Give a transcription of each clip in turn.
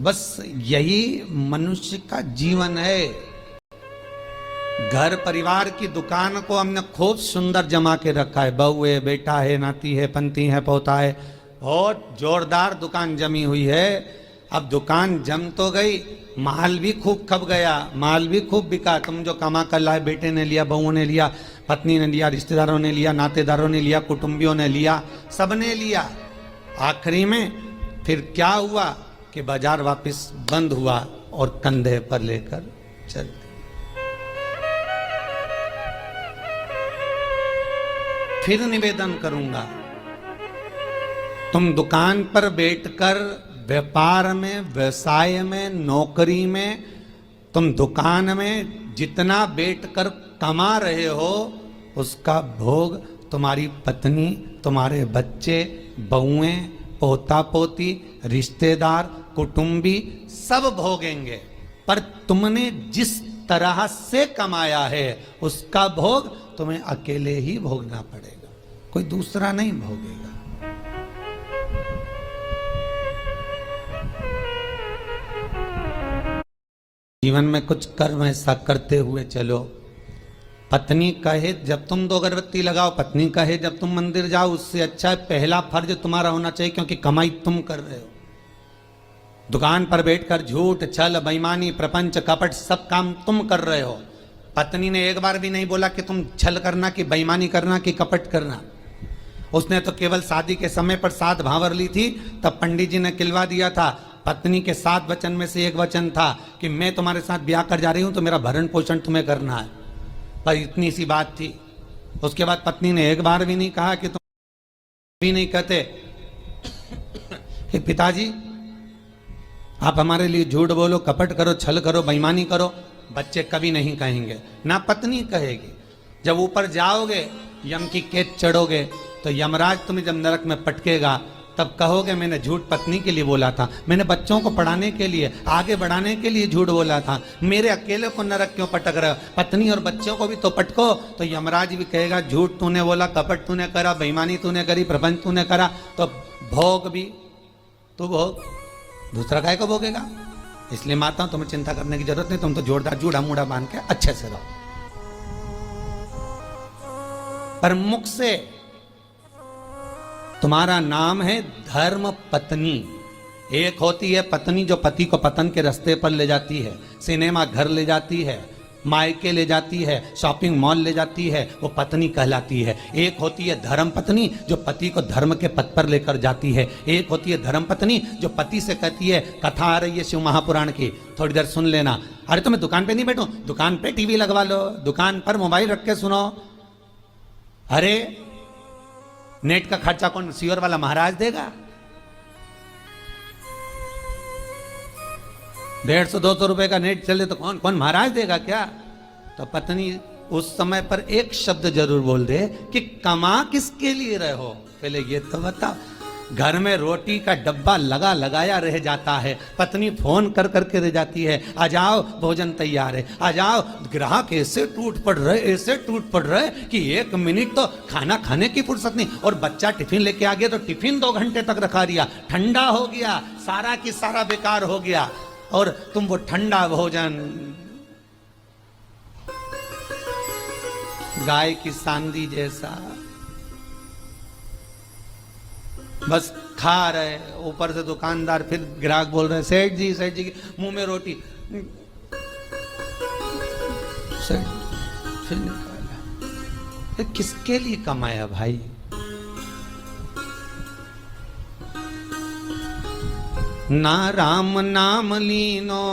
बस यही मनुष्य का जीवन है। घर परिवार की दुकान को हमने खूब सुंदर जमा के रखा है, बहू है, बेटा है, नाती है, पंती है, पोता है, बहुत जोरदार दुकान जमी हुई है। अब दुकान जम तो गई, माल भी खूब खप गया, माल भी खूब बिका। तुम जो कमा कर लाए, बेटे ने लिया, बहुओं ने लिया, पत्नी ने लिया, रिश्तेदारों ने लिया, नातेदारों ने लिया, कुटुंबियों ने लिया, सबने लिया। आखिरी में फिर क्या हुआ कि बाजार वापस बंद हुआ और कंधे पर लेकर चल दी। फिर निवेदन करूंगा, तुम दुकान पर बैठकर व्यापार में, व्यवसाय में, नौकरी में, तुम दुकान में जितना बैठकर कमा रहे हो उसका भोग तुम्हारी पत्नी, तुम्हारे बच्चे, बहुएं, पोता पोती, रिश्तेदार, कुटुंबी सब भोगेंगे। पर तुमने जिस तरह से कमाया है उसका भोग तुम्हें अकेले ही भोगना पड़ेगा, कोई दूसरा नहीं भोगेगा। जीवन में कुछ कर्म ऐसा करते हुए चलो। पत्नी कहे जब तुम 2 अगरबत्ती लगाओ, पत्नी कहे जब तुम मंदिर जाओ, उससे अच्छा पहला फर्ज तुम्हारा होना चाहिए, क्योंकि कमाई तुम कर रहे हो। दुकान पर बैठकर झूठ, छल, बेईमानी, प्रपंच, कपट सब काम तुम कर रहे हो। पत्नी ने एक बार भी नहीं बोला कि तुम छल करना, कि बेईमानी करना, कि कपट करना। उसने तो केवल शादी के समय पर 7 भांवर ली थी, तब पंडित जी ने किलवा दिया था। पत्नी के 7 वचन में से एक वचन था कि मैं तुम्हारे साथ ब्याह कर जा रही हूं तो मेरा भरण पोषण तुम्हें करना है। पर इतनी सी बात थी। उसके बाद पत्नी ने एक बार भी नहीं कहा कि तुम भी नहीं कहते कि पिताजी आप हमारे लिए झूठ बोलो, कपट करो, छल करो, बेईमानी करो। बच्चे कभी नहीं कहेंगे, ना पत्नी कहेगी। जब ऊपर जाओगे, यम की कैद चढ़ोगे, तो यमराज तुम्हें जब नरक में पटकेगा तब कहोगे मैंने झूठ पत्नी के लिए बोला था, मैंने बच्चों को पढ़ाने के लिए, आगे बढ़ाने के लिए झूठ बोला था, मेरे अकेले को नरक क्यों पटक रहे हो? पत्नी और बच्चों को भी तो पटको। तो यमराज भी कहेगा झूठ तूने बोला, कपट तूने करा, बेईमानी तूने करी, प्रपंच तूने करा, तो भोग भी तू भोग, दूसरा काय को भोगेगा। इसलिए माता तुम्हें चिंता करने की जरूरत नहीं, तुम तो जोरदार जूड़ा मूड़ा बांध के अच्छे से रहो। पर मुख से तुम्हारा नाम है धर्म पत्नी। एक होती है पत्नी जो पति को पतन के रास्ते पर ले जाती है, सिनेमा घर ले जाती है, मायके ले जाती है, शॉपिंग मॉल ले जाती है, वो पत्नी कहलाती है। एक होती है धर्म पत्नी जो पति को धर्म के पथ पर लेकर जाती है। एक होती है धर्म पत्नी जो पति से कहती है, कथा आ रही है शिव महापुराण की, थोड़ी देर सुन लेना। अरे तो मैं दुकान पे नहीं बैठूं, दुकान पे टीवी लगवा लो, दुकान पर मोबाइल रख के सुनो। अरे नेट का खर्चा कौन, सीवर वाला महाराज देगा? 150-200 रुपए का नेट चले तो कौन कौन महाराज देगा क्या? तो पत्नी उस समय पर एक शब्द जरूर बोल दे कि कमा किसके लिए रहे हो, पहले ये तो बताओ। घर में रोटी का डब्बा लगा लगाया रह जाता है, पत्नी फोन कर करके रह जाती है, आ जाओ भोजन तैयार है, आ जाओ। ग्राहक ऐसे टूट पड़ रहे, ऐसे टूट पड़ रहे कि 1 मिनट तो खाना खाने की फुर्सत नहीं। और बच्चा टिफिन लेके आ गया तो टिफिन 2 घंटे तक रखा दिया, ठंडा हो गया, सारा की सारा बेकार हो गया। और तुम वो ठंडा भोजन गाय की सांदी जैसा बस खा रहे, ऊपर से दुकानदार फिर ग्राहक बोल रहे सेठ जी मुंह में रोटी, सेठ फिर निकाला। किसके लिए कमाया भाई? ना राम नाम लीनो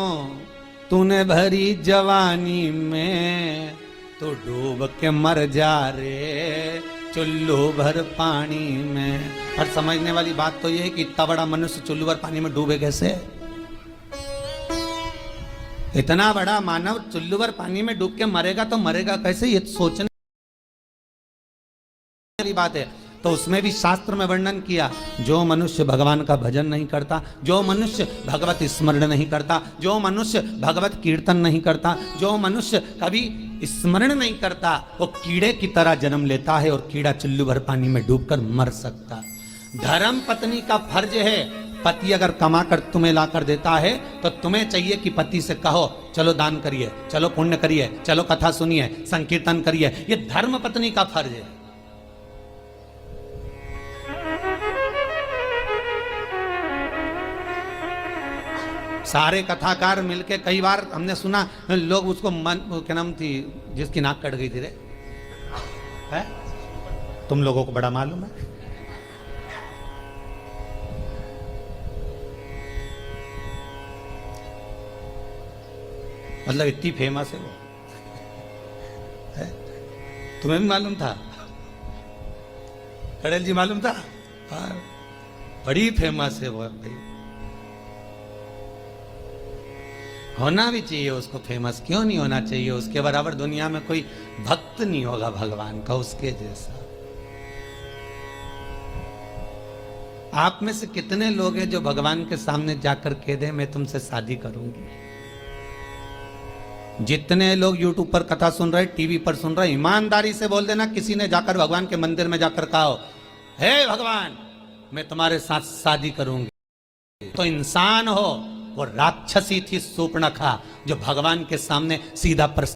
तूने भरी जवानी में, तो डूब के मर जा रे चुल्लू भर पानी में। पर समझने वाली बात तो यह है कि इतना बड़ा मनुष्य चुल्लू भर पानी में डूबे कैसे? इतना बड़ा मानव चुल्लू भर पानी में डूब के मरेगा तो मरेगा कैसे, ये सोचने वाली बात है। तो उसमें भी शास्त्र में वर्णन किया, जो मनुष्य भगवान का भजन नहीं करता, जो मनुष्य भगवत स्मरण नहीं करता, जो मनुष्य भगवत कीर्तन नहीं करता, जो मनुष्य कभी स्मरण नहीं करता, वो कीड़े की तरह जन्म लेता है और कीड़ा चुल्लू भर पानी में डूबकर मर सकता। धर्म पत्नी का फर्ज है पति अगर कमा कर तुम्हें ला कर देता है तो तुम्हें चाहिए कि पति से कहो चलो दान करिए, चलो पुण्य करिए, चलो कथा सुनिए, संकीर्तन करिए। ये धर्म पत्नी का फर्ज है। सारे कथाकार मिलके, कई बार हमने सुना लोग उसको क्या नाम थी जिसकी नाक कट गई थी रे, है? तुम लोगों को बड़ा मालूम है। मतलब इतनी फेमस है वो, है? तुम्हें भी मालूम था? कड़ेल जी मालूम था? हाँ, बड़ी फेमस है वो भाई। होना भी चाहिए उसको फेमस, क्यों नहीं होना चाहिए? उसके बराबर दुनिया में कोई भक्त नहीं होगा भगवान का उसके जैसा। आप में से कितने लोग हैं जो भगवान के सामने जाकर कह दे मैं तुमसे शादी करूंगी? जितने लोग यूट्यूब पर कथा सुन रहे, टीवी पर सुन रहे, ईमानदारी से बोल देना किसी ने जाकर भगवान के मंदिर में जाकर कहा हे भगवान मैं तुम्हारे साथ शादी करूंगी, तो इंसान हो। वो राक्षसी थी शूर्पणखा जो भगवान के सामने सीधा प्रश्न